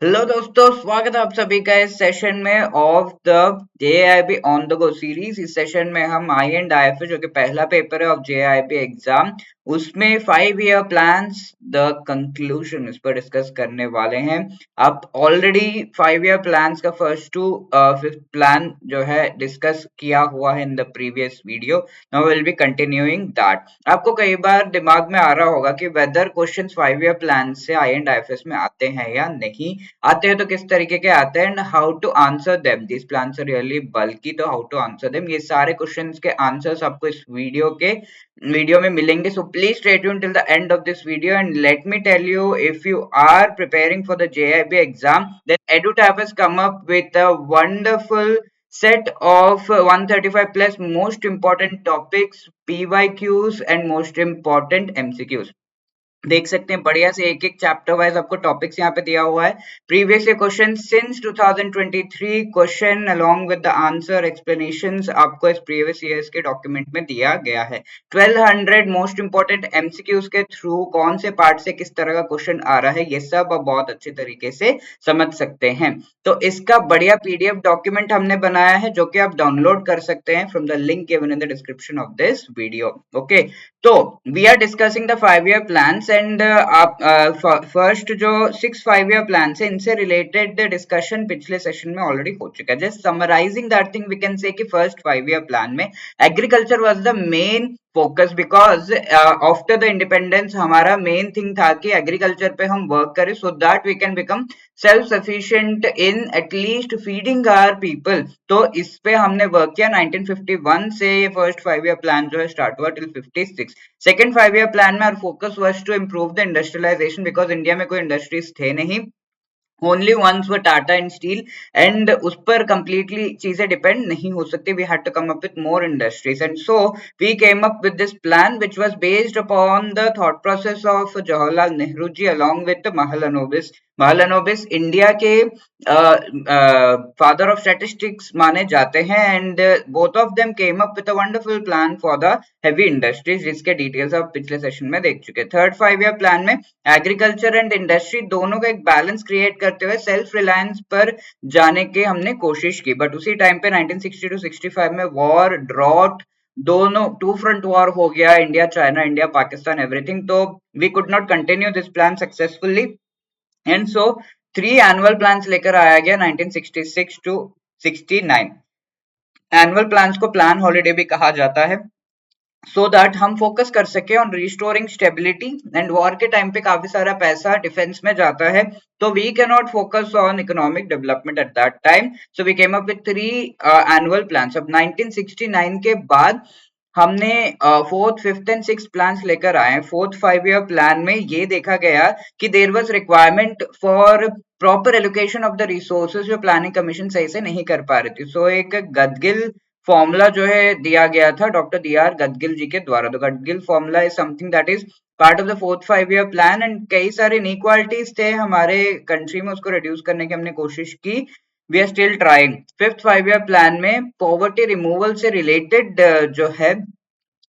Hello दोस्तों, स्वागत है आप सभी का इस सेशन में of the JIB on the go series. इस सेशन में हम आई एंड आईएफए जो कि पहला पेपर है ऑफ जेआईबी एग्जाम, उसमें 5 ईयर प्लान्स द कंक्लूजन इस पर डिस्कस करने वाले हैं। आप ऑलरेडी 5 ईयर प्लान्स का फर्स्ट टू फिफ्थ प्लान जो है डिस्कस किया हुआ है in the previous video. Now will be continuing that. आपको कई बार दिमाग में आ रहा होगा कि वेदर क्वेश्चंस 5 ईयर प्लान से आई एंड आईएफएस में आते हैं या नहीं, आते हैं तो किस तरीके के आते हैं, and how to answer them. This plans are really bulky, तो हाउ टू आंसर देम, ये सारे क्वेश्चंस के आंसर्स आपको इस वीडियो में मिलेंगे। So please stay tuned till the end of this video and let me tell you, if you are preparing for the JIB exam, then EduTap has come up with a wonderful set of 135 plus most important topics, PYQs and most important MCQs। देख सकते हैं बढ़िया से एक एक chapter wise आपको topics यहाँ पे दिया हुआ है। Previous year question since 2023 question along with the answer explanations आपको इस प्रीवियस ईयर्स के डॉक्यूमेंट में दिया गया है। 1200 मोस्ट इंपोर्टेंट एमसीक्यूज के थ्रू कौन से पार्ट से किस तरह का क्वेश्चन आ रहा है, ये सब आप बहुत अच्छे तरीके से समझ सकते हैं। तो इसका बढ़िया पीडीएफ डॉक्यूमेंट हमने बनाया है जो कि आप डाउनलोड कर सकते हैं from the link given in the description of this video. Okay, तो we are discussing the 5 year plans and आप फर्स्ट जो 6 5 ईयर प्लान है इनसे रिलेटेड डिस्कशन पिछले सेशन में ऑलरेडी हो चुका है। Just summarising that thing we can say कि फर्स्ट 5 ईयर प्लान में agriculture was the main focus, because after the independence हमारा मेन थिंग था कि एग्रीकल्चर पे हम वर्क करें so that we can become self sufficient in at least feeding our people. तो इस पे हमने वर्क किया 1951 से। ये फर्स्ट 5 ईयर प्लान जो है स्टार्ट हुआ टिल 56। सेकंड 5 ईयर प्लान में our focus was to improve the industrialisation, because India में कोई इंडस्ट्रीज थे नहीं, only once were Tata and steel, and उस पर कंप्लीटली चीजें डिपेंड नहीं हो सकती। We had to come up with more industries and so we came up with this plan which was based upon the thought process of Jawaharlal Nehru ji along with Mahalanobis. Mahalanobis India के father of statistics माने जाते हैं, and both of them came up with a wonderful plan for the heavy industries, जिसके details आप पिछले session में देख चुके। थर्ड 5 ईयर प्लान में एग्रीकल्चर एंड इंडस्ट्री दोनों का एक बैलेंस क्रिएट करते हुए सेल्फ रिलायंस पर जाने की हमने कोशिश की, बट उसी टाइम पे 1960 टू 65 में वॉर, ड्रॉट, दोनों टू फ्रंट वॉर हो गया, India China, India Pakistan, everything. तो we could not continue this plan successfully, and so 3 annual plans लेकर आया गया 1966 टू 69। एनुअल प्लान्स को प्लान हॉलिडे भी कहा जाता है, सो दैट हम फोकस कर सके on restoring stability. And war के टाइम पे काफी सारा पैसा डिफेंस में जाता है, तो we can not focus on economic development at that time, so we came up with 3 annual plans. अब 1969 के बाद हमने fourth fifth and six plans लेकर आए। फोर्थ 5 ईयर प्लान में ये देखा गया कि there was requirement for proper allocation of the resources, जो प्लानिंग कमीशन सही से नहीं कर पा रही थी। सो एक गदगिल फॉर्मूला जो है दिया गया था doctor d r Gadgil ji के द्वारा। तो Gadgil formula is something that is part of the fourth 5 year plan, and कई सारे इनइक्वालिटीज थे हमारे कंट्री में, उसको रिड्यूस करने की हमने कोशिश की। We are still trying. Fifth 5 year plan में पॉवर्टी रिमूवल से रिलेटेड जो है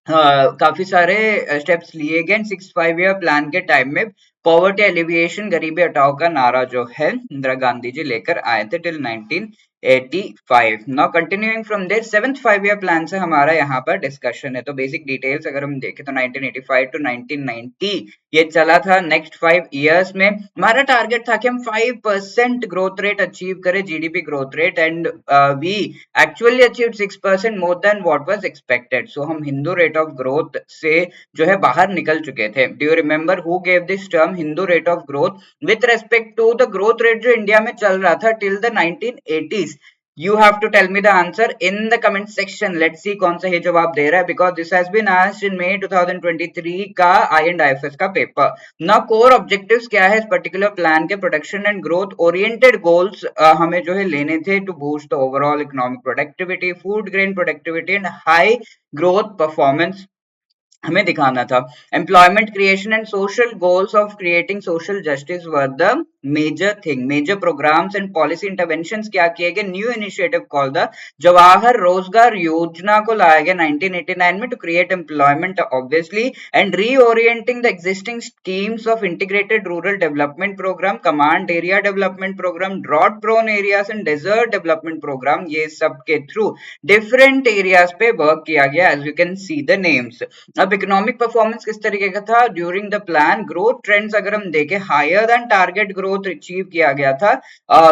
काफी सारे स्टेप्स लिए गए। 6 5 ईयर प्लान के टाइम में पॉवर्टी एलिविएशन, गरीबी हटाओ का नारा जो है इंदिरा गांधी जी लेकर आए थे till 1985। Now continuing from there, seventh 5 year plan से हमारा यहाँ पर डिस्कशन है। तो बेसिक डिटेल्स अगर हम देखें तो 1985 टू 1990 ये चला था। नेक्स्ट 5 ईयर्स में हमारा टारगेट था कि हम 5% ग्रोथ रेट अचीव करें, GDP growth rate, and we actually achieved 6% more than what was expected. So हम हिंदू रेट ऑफ ग्रोथ से जो है बाहर निकल चुके थे। Do you remember who gave this term Hindu rate of growth with respect to the growth rate जो India में चल रहा था till the 1980s? You have to tell me the answer in the comment section. Let's see कौन सा ये जवाब दे रहा है, because this has been asked in May 2023 का INDFS का पेपर। ना कोर ऑब्जेक्टिव्स क्या है इस पर्टिकुलर प्लान के? Production and growth oriented goals हमें जो है लेने थे to boost the overall economic productivity, food grain productivity and high growth performance. हमें दिखाना था। Employment creation and social goals of creating social justice were the major thing. Major programmes and policy interventions क्या किए गए? New initiative called the Jawahar Rozgar Yojana को लाया गया 1989 में to create employment obviously and reorienting the existing schemes of integrated rural development programme, command area development programme, drought prone areas and desert development programme, ये सब के थ्रू डिफरेंट एरियाज पे work किया गया as you can see the names. अब economic performance किस तरीके का था? During the plan growth trends अगर हम देखें, higher than target growth achieve किया गया था।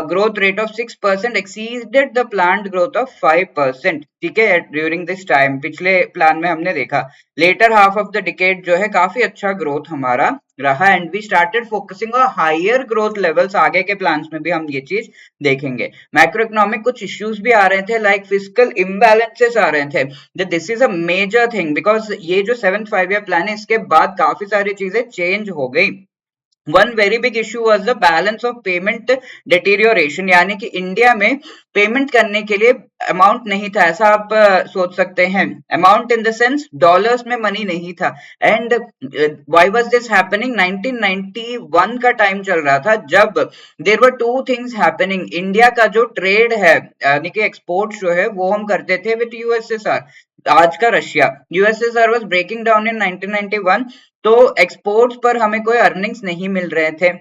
Growth rate of 6% exceeded the planned growth of 5%। ठीक है, ड्यूरिंग दिस टाइम पिछले प्लान में हमने देखा। Later half of the decade जो है काफी अच्छा ग्रोथ हमारा रहा and we started focusing on higher growth levels. आगे के प्लान्स में भी हम ये चीज देखेंगे। मैक्रो इकोनॉमिक कुछ इश्यूज भी आ रहे थे, लाइक फिस्कल इम्बैलेंसेस आ रहे थे। This is a major thing because ये जो 7th 5 year प्लान है, इसके बाद काफी सारी चीजें चेंज हो गई। One very big issue was the balance of payment deterioration, यानी कि इंडिया में पेमेंट करने के लिए अमाउंट नहीं था। ऐसा आप सोच सकते हैं, amount in the sense dollars में मनी नहीं था। And why was this happening? 1991 का टाइम चल रहा था जब there were two things happening. India का जो ट्रेड है यानी कि एक्सपोर्ट जो है वो हम करते थे विद यूएसएसआर, आज का Russia. USSR was breaking down in 1991, तो एक्सपोर्ट्स पर हमें कोई अर्निंग्स नहीं मिल रहे थे,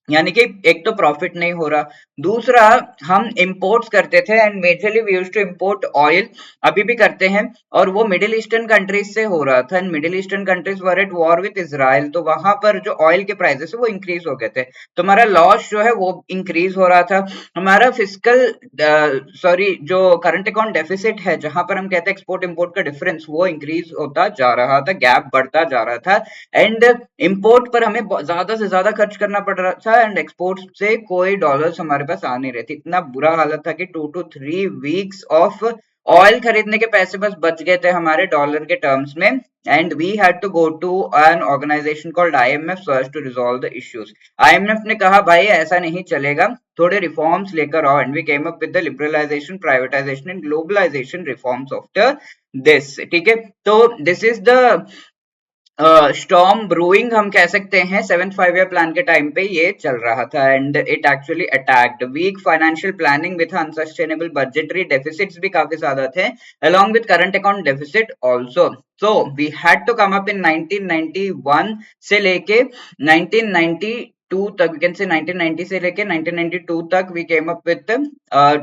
यानी कि एक तो प्रॉफिट नहीं हो रहा, दूसरा हम इंपोर्ट्स करते थे and majorly we used to import oil, अभी भी करते हैं, और वो मिडिल ईस्टर्न कंट्रीज से हो रहा था and middle eastern countries were at war with Israel, तो वहां पर जो ऑयल के प्राइसेस है वो इंक्रीज हो गए थे, तो हमारा लॉस जो है वो इंक्रीज हो रहा था। हमारा फिजिकल सॉरी जो करंट अकाउंट डेफिसिट है, जहां पर हम कहते हैं एक्सपोर्ट इंपोर्ट का डिफरेंस, वो इंक्रीज होता जा रहा था, गैप बढ़ता जा रहा था एंड इंपोर्ट पर हमें ज्यादा से ज्यादा खर्च करना पड़ रहा था एंड एक्सपोर्ट से कोई डॉलर्स हमारे पास आ नहीं रहे थे। इतना बुरा हालत था कि 2 to 3 weeks ऑफ ऑयल खरीदने के पैसे बस बच गए थे हमारे डॉलर के टर्म्स में and we had to go to an organisation called IMF first to resolve the issues. IMF ने कहा भाई ऐसा नहीं चलेगा, थोड़े रिफॉर्म्स लेकर आओ and we came up with the liberalisation, privatisation and globalisation reforms after this. ठीक है, तो this is the storm brewing हम कह सकते हैं। 7th 5 year प्लान के टाइम पे ये चल रहा था and it actually attacked weak financial planning with unsustainable budgetary deficits भी काफी ज्यादा थे, along with current account deficit also. So we had to come up in 1991 से लेके 1992 तक, we can say 1990 से लेके 1992 तक we came up with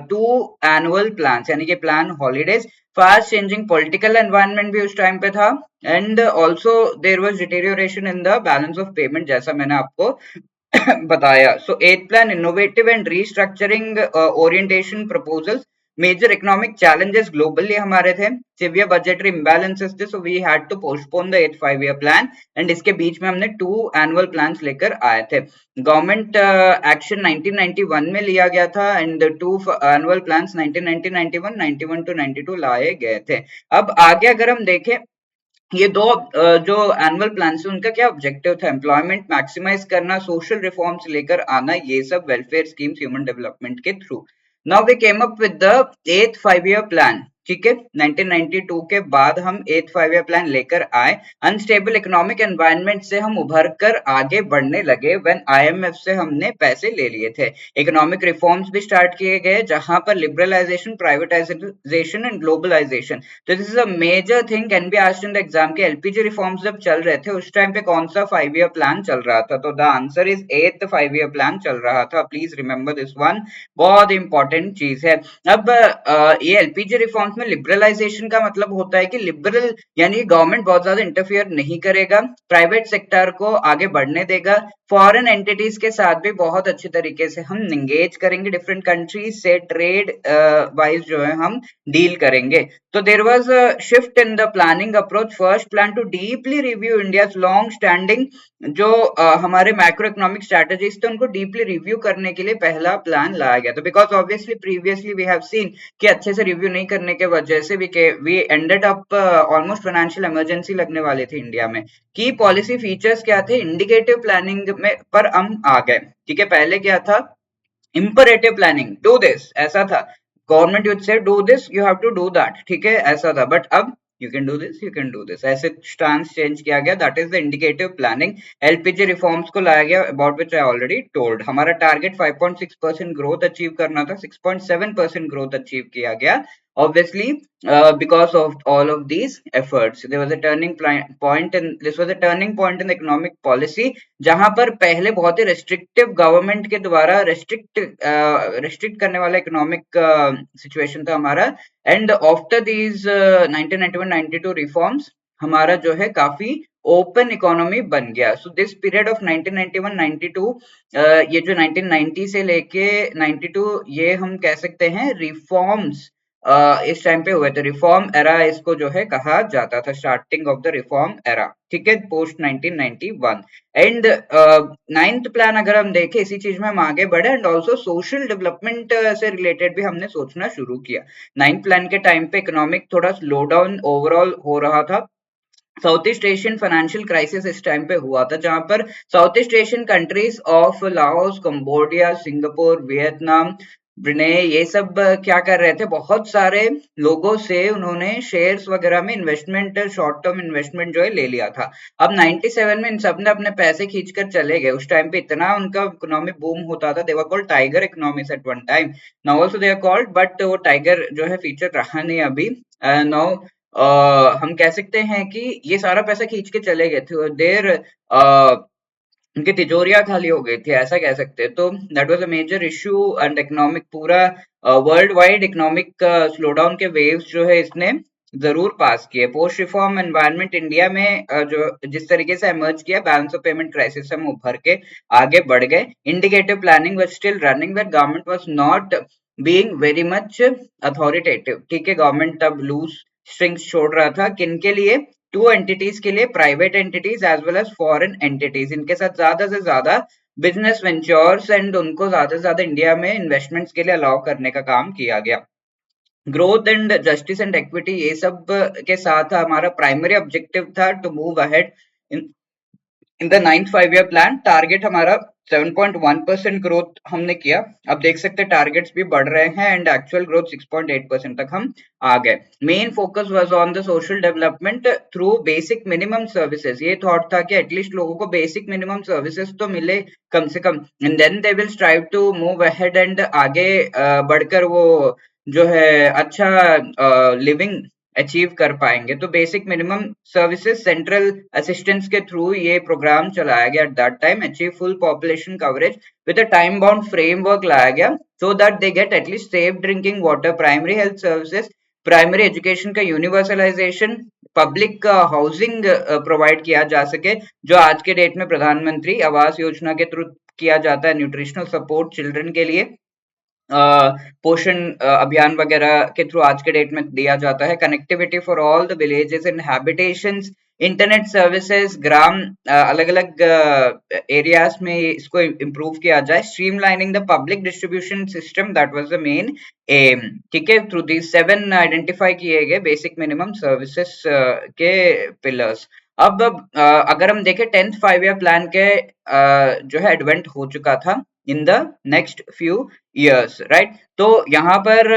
2 annual plans, यानी कि plan holidays. Fast changing political environment भी उस टाइम पे था and also there was deterioration in the balance of payment, जैसा मैंने आपको बताया। So 8th plan innovative and restructuring orientation proposals. Major economic challenges globally हमारे थे, सिवियर बजटरी इम्बैलेंसेस थे, so we had to postpone the 8th 5 year plan and इसके बीच में हमने 2 annual plans लेकर आए थे। गवर्नमेंट एक्शन 1991 में लिया गया था एंड 2 annual plans 1990, 91, 91 to 92 लाए गए थे। अब आगे अगर हम देखें, ये दो जो एनुअल प्लान है उनका क्या ऑब्जेक्टिव था? एम्प्लॉयमेंट मैक्सिमाइज करना, सोशल रिफॉर्म्स लेकर आना, ये सब वेलफेयर स्कीम्स ह्यूमन डेवलपमेंट के थ्रू। Now we came up with the 8th 5 year plan. ठीक है, 1992 के बाद हम 8th 5 year प्लान लेकर आए। अनस्टेबल इकोनॉमिक एनवायरनमेंट से हम उभर कर आगे बढ़ने लगे व्हेन आईएमएफ से हमने पैसे ले लिए थे। इकोनॉमिक रिफॉर्म्स भी स्टार्ट किए गए, जहां पर लिबरलाइजेशन, प्राइवेटाइजेशन एंड ग्लोबलाइजेशन। तो this is a major thing, can be asked in the exam के एलपीजी रिफॉर्म्स जब चल रहे थे उस टाइम पे कौन सा 5 year प्लान चल रहा था? तो the answer is 8th 5 year plan चल रहा था। प्लीज रिमेंबर दिस वन, बहुत इंपॉर्टेंट चीज है। अब ये एलपीजी रिफॉर्म्स में लिबरलाइजेशन का मतलब होता है कि लिबरल यानी गवर्नमेंट बहुत ज्यादा इंटरफियर नहीं करेगा, प्राइवेट सेक्टर को आगे बढ़ने देगा, फॉरेन एंटिटीज के साथ भी बहुत अच्छे तरीके से हम एंगेज करेंगे, डिफरेंट कंट्रीज से ट्रेड वाइज जो है हम डील करेंगे। तो there was a shift in the planning approach. First plan to deeply review India long standing जो हमारे मैक्रो इकोनॉमिक स्ट्रेटजीज थे उनको डीपली रिव्यू करने के लिए पहला प्लान लाया गया था, because obviously previously we have seen कि अच्छे से रिव्यू नहीं करने के वजह से we ended up almost financial emergency लगने वाली थी इंडिया में। की पॉलिसी फीचर्स क्या थे? इंडिकेटिव प्लानिंग में पर हम आ गए। ठीक है, पहले क्या था? इंपरेटिव प्लानिंग, डू दिस, ऐसा था। Government would say do this, you have to do that. ठीक है, ऐसा था। बट अब you can do this, you can do this, ऐसे स्टांस चेंज किया गया. That is the indicative planning. LPG reforms को लाया गया, about which I already told. हमारा टारगेट 5.6% ग्रोथ अचीव करना था, 6.7% ग्रोथ अचीव किया गया. Obviously, because of all of these efforts, there was a turning point, and this was a turning point in the economic policy, जहां पर पहले बहुत ही restrictive government के द्वारा restrict करने वाला इकोनॉमिक सिचुएशन था हमारा. एंड आफ्टर दीज 1991-92 रिफॉर्म्स हमारा जो है काफी ओपन इकोनॉमी बन गया. सो दिस पीरियड ऑफ 1991-92, ये जो 1990 से लेके 92, ये हम कह सकते हैं रिफॉर्म्स इस टाइम पे हुए थे. रिफॉर्म एरा इसको जो है कहा जाता था, starting of the reform era. ठीक है, पोस्ट 1991. एंड नाइन्थ प्लान अगर हम देखें, इसी चीज में हम आगे बढ़े, एंड ऑल्सो सोशल डेवलपमेंट से रिलेटेड भी हमने सोचना शुरू किया. नाइन्थ प्लान के टाइम पे इकोनॉमिक थोड़ा स्लो डाउन ओवरऑल हो रहा था. South east Asian financial crisis इस टाइम पे हुआ था, जहां पर south east Asian countries of Laos, Cambodia, Singapore, Vietnam, Brunei, ये सब क्या कर रहे थे, बहुत सारे लोगों से उन्होंने शेयर्स वगैरह में इन्वेस्टमेंट, शॉर्ट टर्म इन्वेस्टमेंट जो है ले लिया था. अब 97 में इन सब ने अपने पैसे खींचकर चले गए. उस टाइम पे इतना उनका इकोनॉमी बूम होता था. They were called tiger economies at one time. Now also they are called, but वो टाइगर जो है फीचर रहा नहीं अभी. नाउ हम कह सकते हैं कि ये सारा पैसा खींच के चले गए थे. देर उनकी तिजोरियां खाली हो गई थी, ऐसा कह सकते हैं. तो that was a major issue. And economic पूरा वर्ल्ड वाइड इकोनॉमिक स्लोडाउन के वेव्स जो है इसने जरूर पास किए. पोस्ट रिफॉर्म एनवायरनमेंट इंडिया में जो जिस तरीके से इमर्ज किया, बैलेंस ऑफ पेमेंट क्राइसिस से हम उभर के आगे बढ़ गए. Indicative planning was still running, that government was not being very much authoritative. ठीक है, गवर्नमेंट तब लूज स्ट्रिंग्स छोड़ रहा था. किन के लिए? टू एंटिटीज के लिए, private entities as well as foreign entities. इनके साथ ज्यादा से ज्यादा बिजनेस वेंचर्स एंड उनको ज्यादा से ज्यादा इंडिया में इन्वेस्टमेंट्स के लिए अलाउ करने का काम किया गया. Growth and justice and equity, ये सब के साथ हमारा प्राइमरी ऑब्जेक्टिव था to move ahead in the 9th 5-year plan. Target हमारा 7.1% ग्रोथ हमने किया. अब देख सकते हैं टारगेट्स भी बढ़ रहे हैं, एंड एक्चुअल ग्रोथ 6.8% तक हम आ गए. Main focus was on the social development through basic minimum services. ये थॉट था कि एटलीस्ट लोगों को बेसिक मिनिमम सर्विसेज तो मिले कम से कम, and then they will strive to move ahead, and आगे बढ़कर वो जो है अच्छा लिविंग अचीव कर पाएंगे. तो basic minimum services central assistance के थ्रू ये प्रोग्राम चलाया गया. Eight that time achieve full population coverage with a time bound framework लाया गया, so that they get at least safe drinking water, primary health services, primary education का universalization, public housing provide किया जा सके, जो आज के डेट में प्रधानमंत्री आवास योजना के थ्रू किया जाता है. न्यूट्रिशनल सपोर्ट चिल्ड्रन के लिए पोषण अभियान वगैरह के थ्रू आज के डेट में दिया जाता है. Connectivity for all the villages and habitations, internet services, ग्राम अलग अलग एरियाज में इसको इम्प्रूव किया जाए. Streamlining the public distribution system, that was the main aim. ठीक है, थ्रू दी 7 आइडेंटिफाई किए गए बेसिक मिनिमम सर्विसेज के पिलर्स. अब अगर हम देखें 10th 5-year प्लान के जो है एडवेंट हो चुका था in the next few years, right? तो यहाँ पर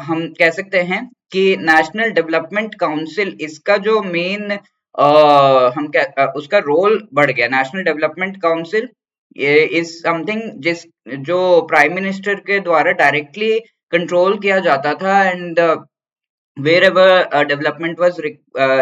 हम कह सकते हैं कि नेशनल डेवलपमेंट काउंसिल, इसका जो मेन हम उसका रोल बढ़ गया. National development council is something जो प्राइम मिनिस्टर के द्वारा डायरेक्टली कंट्रोल किया जाता था. And wherever development was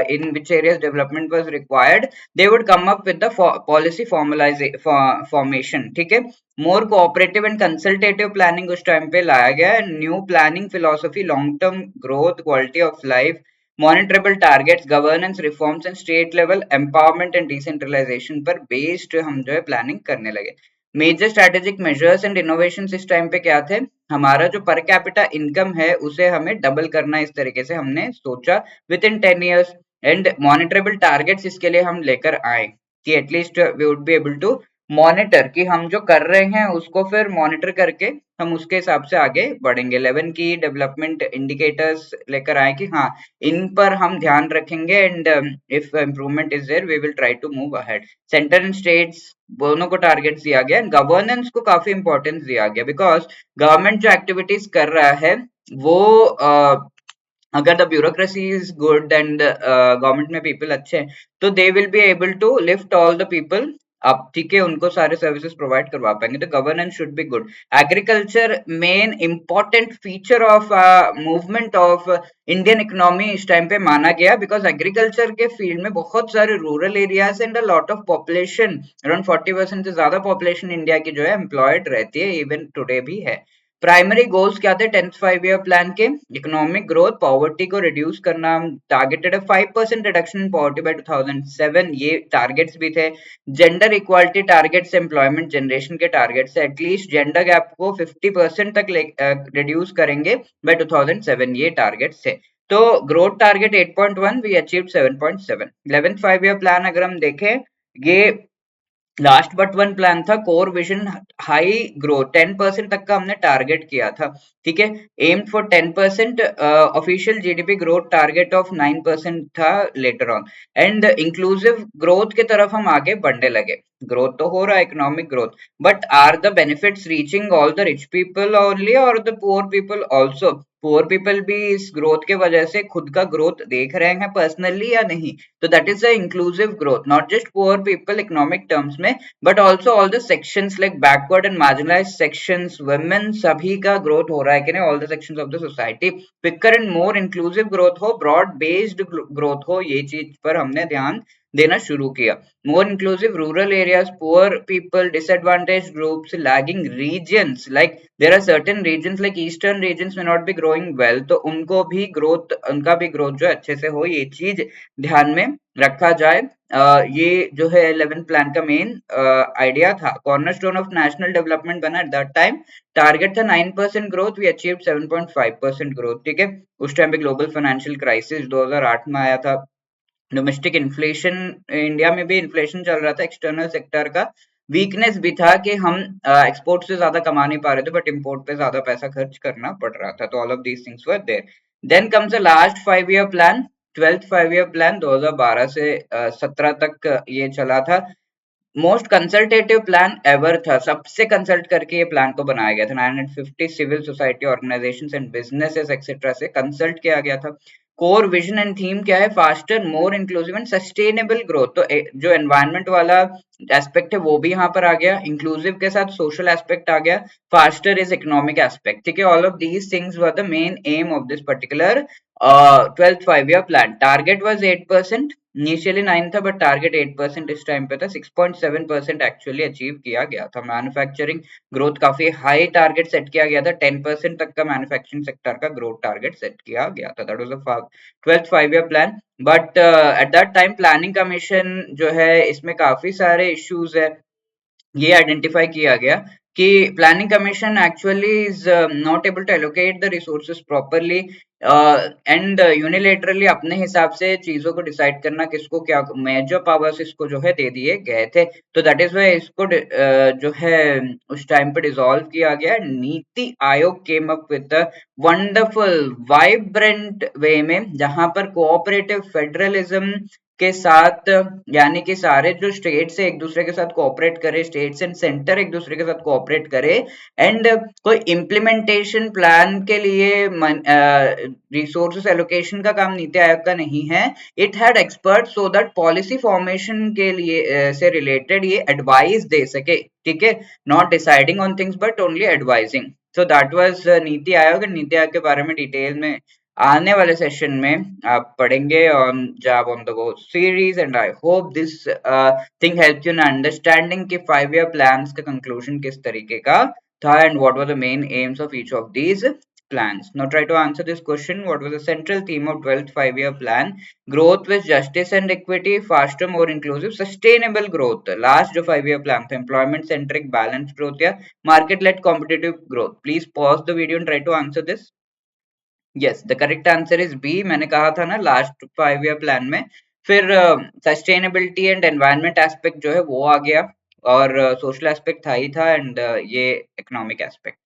in which areas development was required, they would come up with the policy formation. ठीक है, more cooperative and consultative planning उस time पे लाया गया. New planning philosophy, long term growth, quality of life, monitorable targets, governance reforms and state level empowerment and decentralisation पर based हम जो है प्लानिंग करने लगे. Major strategic measures and innovation इस टाइम पे क्या थे? हमारा जो पर कैपिटा इनकम है उसे हमें डबल करना, इस तरीके से हमने सोचा within 10 years. And monitorable targets इसके लिए हम लेकर आए कि at least we would be able to monitor कि हम जो कर रहे हैं उसको फिर मॉनिटर करके हम उसके हिसाब से आगे बढ़ेंगे. 11 की डेवलपमेंट इंडिकेटर्स लेकर आए कि हाँ, इन पर हम ध्यान रखेंगे, and if improvement is there we will try to move ahead. Centre and states दोनों को टारगेट्स दिया गया. गवर्नेंस को काफी इंपॉर्टेंस दिया गया, बिकॉज गवर्नमेंट जो एक्टिविटीज कर रहा है वो अगर the bureaucracy is good and government में पीपल अच्छे हैं तो they will be able to lift all the people अब, ठीक है, उनको सारे सर्विसेज प्रोवाइड करवा पाएंगे। तो governance should be good. Agriculture main important feature of movement of Indian economy इस टाइम पे माना गया, बिकॉज एग्रीकल्चर के फील्ड में बहुत सारे rural areas and a lot of population, around 40% से ज्यादा पॉपुलेशन इंडिया की जो है एम्प्लॉयड रहती है, इवन टुडे भी है। प्राइमरी गोल्स क्या थे 10th 5 ईयर प्लान के? इकोनॉमिक ग्रोथ, पॉवर्टी को रिड्यूस करना, targeted 5% reduction in poverty by 2007, ये टारगेट्स भी थे। Gender equality targets, employment generation के टारगेट्स, एटलीस्ट जेंडर गैप को 50% तक रिड्यूस करेंगे बाय 2007, ये टारगेट्स थे। तो growth target 8.1, we achieved 7.7। 11th 5 year plan अगर हम देखें, ये लास्ट बट वन प्लान था। कोर विजन हाई ग्रोथ 10% तक का हमने टारगेट किया था, ठीक है। Aimed for 10%, official GDP growth target of 9% था later on. And inclusive growth की तरफ हम आगे बढ़ने लगे। ग्रोथ तो हो रहा है, economic growth, but are the benefits reaching all the rich people only और the poor people also? Poor people भी इस ग्रोथ के वजह से खुद का ग्रोथ देख रहे हैं पर्सनली या नहीं? तो that is the inclusive growth, not just poor people economic terms में, but also all the sections like backward and marginalised sections, women, सभी का ग्रोथ हो रहा है कि नहीं? All the sections of the society. Quicker and more inclusive growth हो, broad based growth हो, ये चीज पर हमने ध्यान देना शुरू किया। More inclusive rural areas, poor people, disadvantaged groups, lagging regions, like there are certain regions like eastern regions may not be growing well, तो उनको भी ग्रोथ, उनका भी ग्रोथ जो है अच्छे से हो, ये चीज ध्यान में रखा जाए। ये जो है 11 प्लान का मेन आइडिया था। कॉर्नरस्टोन ऑफ नेशनल डेवलपमेंट बना एट दैट टाइम। टारगेट था 9% ग्रोथ, वी अचीव्ड 7.5% ग्रोथ, ठीक है। उस टाइम पे ग्लोबल फाइनेंशियल क्राइसिस 2008 में आया था। डोमेस्टिक इन्फ्लेशन, इंडिया में भी इन्फ्लेशन चल रहा था, एक्सटर्नल सेक्टर का वीकनेस भी था कि हम एक्सपोर्ट से ज्यादा कमा नहीं पा रहे थे, बट इंपोर्ट पे ज्यादा पैसा खर्च करना पड़ रहा था। तो all of these things were there. Then comes the last 5 year plan, 12th 5 year plan, 2012 से 17 तक ये चला था। मोस्ट कंसल्टेटिव प्लान एवर था, सबसे कंसल्ट करके ये प्लान को बनाया गया था। 950 civil society organisations and businesses etcetera से कंसल्ट किया गया था। कोर विजन एंड थीम क्या है? Faster, more inclusive and sustainable growth. तो जो एनवायरनमेंट वाला एस्पेक्ट है वो भी यहाँ पर आ गया, इंक्लूसिव के साथ सोशल एस्पेक्ट आ गया, फास्टर इज इकोनॉमिक एस्पेक्ट, ठीक है। All of these things were the main M of this particular 12th 5 year plan. Target was 8%, initially 9 था, बट टारगेट 8% इस टाइम पे था। 6.7% एक्चुअली अचीव किया गया था। मैन्युफैक्चरिंग ग्रोथ काफी हाई टारगेट सेट किया गया था, 10% तक का मैन्युफैक्चरिंग सेक्टर का ग्रोथ टारगेट सेट किया गया था। That was the 12th 5 year plan. But at that time planning commission जो है, इसमें काफी सारे इश्यूज है, ये आइडेंटिफाई किया गया कि planning commission actually is not able to allocate the resources properly and unilaterally अपने हिसाब से चीजों को डिसाइड करना किसको क्या, मेजर पावर्स इसको जो है दे दिए गए थे। तो दैट इज वाई इसको जो है उस टाइम पे डिसॉल्व किया गया। NITI Aayog came up with wonderful vibrant way में, जहां पर कोऑपरेटिव फेडरलिज्म के साथ, यानी कि सारे जो स्टेट्स है एक दूसरे के साथ कोऑपरेट करे, स्टेट्स एंड सेंटर एक दूसरे के साथ कोऑपरेट करे, एंड कोई इम्प्लीमेंटेशन प्लान के लिए रिसोर्सेस एलोकेशन का काम नीति आयोग का नहीं है। It had expert so that policy formation के लिए से रिलेटेड ये एडवाइस दे सके, ठीक है। Not deciding on things but only advising. So that was NITI Aayog. NITI Aayog के बारे में डिटेल में आने वाले सेशन में आप पढ़ेंगे on job on the go series, and I hope this thing help you in understanding कि 5 ईयर प्लान्स का कंक्लूजन किस तरीके का था and what were the main aims of each of these plans. Now try to answer this question. What was the central theme of 12th 5 year plan? Growth with justice and equity, faster, more inclusive, sustainable growth. Last जो 5 year plan था, employment centric, balanced growth या market led competitive growth. Please pause the video and try to answer this. Yes, the correct answer is B. मैंने कहा था ना last 5 year plan में। फिर sustainability and environment aspect जो है वो आ गया, और सोशल एस्पेक्ट था ही था, एंड ये economic aspect.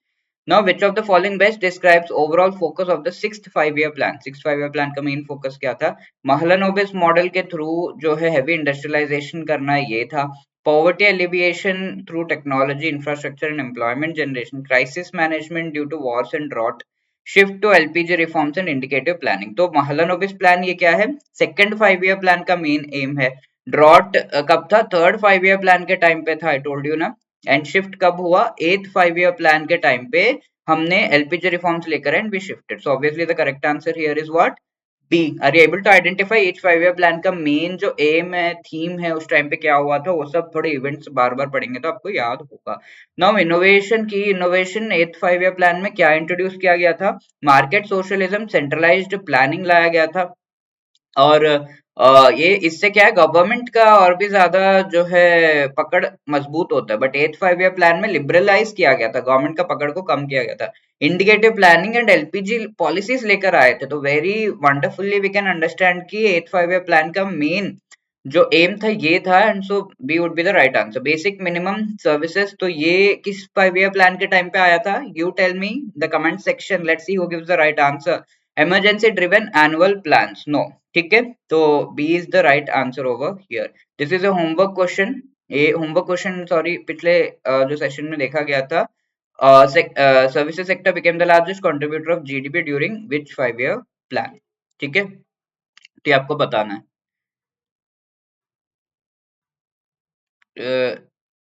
Now which of the following best describes overall focus of the 6th 5 year plan? 6th 5 year plan का मेन फोकस क्या था? महलनोबिस मॉडल के थ्रू जो है हेवी इंडस्ट्रियलाइजेशन करना, ये था। Poverty alleviation through technology, infrastructure and employment generation, crisis management due to wars and drought, shift to LPG reforms and indicative planning. तो महलानोबिस प्लान ये क्या है? सेकंड 5 ईयर प्लान का मेन एम है। ड्रॉट कब था? थर्ड 5 ईयर प्लान के time पे था, आई टोल्ड यू ना। एंड शिफ्ट कब हुआ? एथ 5 ईयर प्लान के टाइम पे हमने एलपीजी रिफॉर्म्स लेकर and we shifted. So obviously the correct answer here is what? B. Are you able to identify each 5 year plan का मेन जो एम है, थीम है, उस टाइम पे क्या हुआ था? वो सब थोड़े इवेंट्स बार बार पढ़ेंगे तो आपको याद होगा। नाउ इनोवेशन की इनोवेशन एथ 5 ईयर प्लान में क्या इंट्रोड्यूस किया गया था? मार्केट सोशलिज्म, सेंट्रलाइज्ड प्लानिंग लाया गया था। और ये इससे क्या है, गवर्नमेंट का और भी ज्यादा जो है पकड़ मजबूत होता है। बट एथ 5 ईयर प्लान में लिबरलाइज किया गया था, गवर्नमेंट का पकड़ को कम किया गया था। Indicative planning and LPG policies लेकर आए थे। तो very wonderfully we can understand कि एथ 5 ईयर प्लान का मेन जो एम था ये था, and so B would be the right answer. Basic minimum services, तो ये किस 5 ईयर प्लान के टाइम पे आया था? You tell me the comment section, let's see who gives the right answer. Emergency driven annual plans, no. ठीक है, तो B is the right answer over here. This is a homework question. ये homework question sorry पिछले जो session में देखा गया था। Services sector became the largest contributor of GDP during which 5 year plan? ठीक है, तो ये आपको बताना है।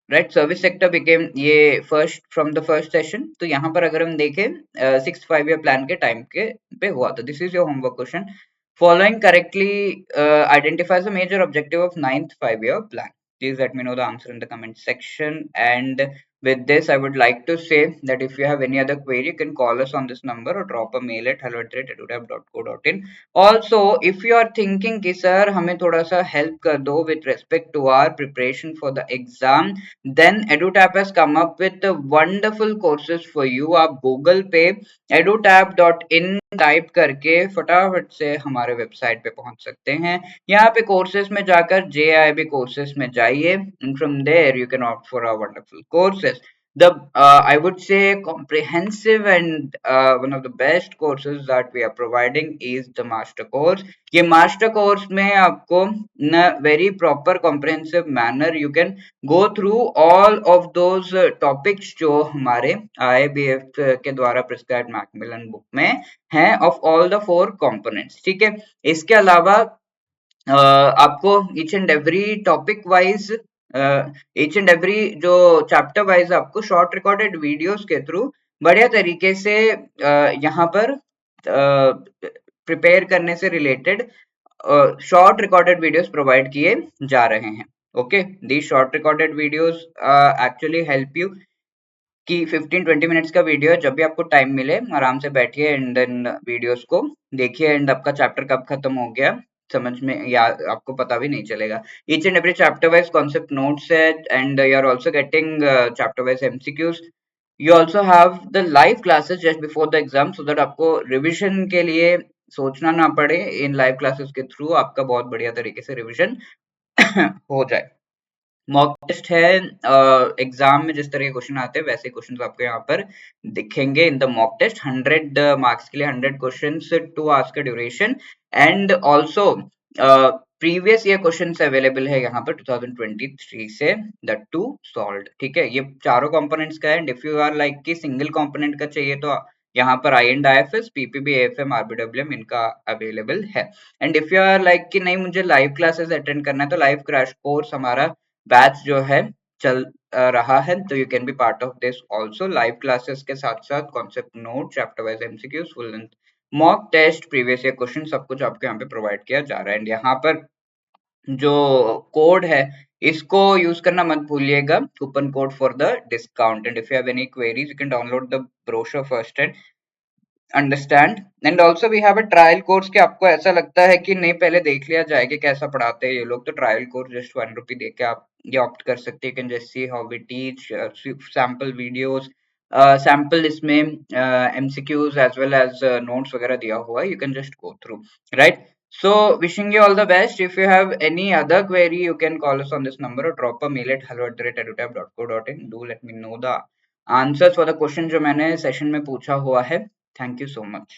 राइट, सर्विस सेक्टर बिकेम ये first from the first session. तो यहाँ पर अगर हम देखें 6 5 ईयर प्लान के टाइम के पे हुआ था। This is your homework question. Following correctly identifies the major objective of 9th 5 year plan. Please let me know the answer in the comment section. And with this, I would like to say that if you have any other query, you can call us on this number or drop a mail at hello@edutap.co.in. Also, if you are thinking कि sir हमें थोड़ा सा help कर दो with respect to our preparation for the exam, then EduTap has come up with wonderful courses for you. आप Google पे edutap.in type करके फटाफट से हमारे वेबसाइट पे पहुंच सकते हैं। यहाँ पे कोर्सेज में जाकर JIB कोर्सेज में जाइए, and from there you can opt for our wonderful courses. The I would say comprehensive and one of the best courses that we are providing is the master course. ये master course में आपको in a very proper comprehensive manner you can go through all of those topics जो हमारे IIBF के द्वारा prescribed Macmillan book में हैं, of all the 4 components। ठीक है, इसके अलावा आपको each and every topic wise, each and every जो चैप्टर वाइज आपको शॉर्ट रिकॉर्डेड वीडियोस के थ्रू बढ़िया तरीके से यहाँ पर प्रिपेयर करने से related short recorded videos provide किए जा रहे हैं। Okay, the short recorded videos actually help you कि 15-20 मिनट्स का वीडियो है, जब भी आपको टाइम मिले आराम से बैठिए एंड देन वीडियोस को देखिए, एंड आपका चैप्टर कब खत्म हो गया समझ में या आपको पता भी नहीं चलेगा। Each and every chapter wise concept notes है, and you are also getting chapter wise MCQs. You also have the live classes just before the exam, so that आपको रिविजन के लिए सोचना ना पड़े। इन लाइव क्लासेस के थ्रू आपका बहुत बढ़िया तरीके से रिविजन हो जाए। मॉक टेस्ट है, एग्जाम में जिस तरह के क्वेश्चन आते हैं वैसे क्वेश्चन आपको यहाँ पर दिखेंगे in the mock test. 100 marks के लिए 100 क्वेश्चंस, 2 आवर्स का duration, and also previous year questions available है यहाँ पर 2023 से, द टू सॉल्व्ड। ठीक है, ये चारों कंपोनेंट्स का है, and if you are like कि सिंगल कंपोनेंट का चाहिए तो यहाँ पर I and IFS, PPB, AFM, RBWM इनका अवेलेबल है। And if you are like कि नहीं मुझे लाइव क्लासेस अटेंड करना है, तो लाइव क्रैश कोर्स हमारा बैच जो है चल रहा है, तो you can be part of this also. Live classes के साथ साथ concept note, chapter wise MCQs, full length mock test, previous year question, सब कुछ आपको यहाँ पे प्रोवाइड किया जा रहा है। एंड यहाँ पर जो कोड है इसको यूज करना मत भूलिएगा, coupon code for the discount. And if you have any queries you can download the brochure first and understand. And also we have a trial course, कि आपको ऐसा लगता है कि नहीं पहले देख लिया जाए कि कैसा पढ़ाते हैं ये लोग, तो ट्रायल कोर्स जस्ट 1 रुपी देके आप ये ऑप्ट कर सकते हैं। Can just see how we teach, sample videos, sample इसमें MCQs as well as notes वगैरह दिया हुआ है, you can just go through, right? So wishing you all the best. If you have any other query, you can call us on this number or drop a mail at hello@edutap.co.in. Do let me know the answers for the question जो मैंने session में पूछा हुआ है। Thank you so much.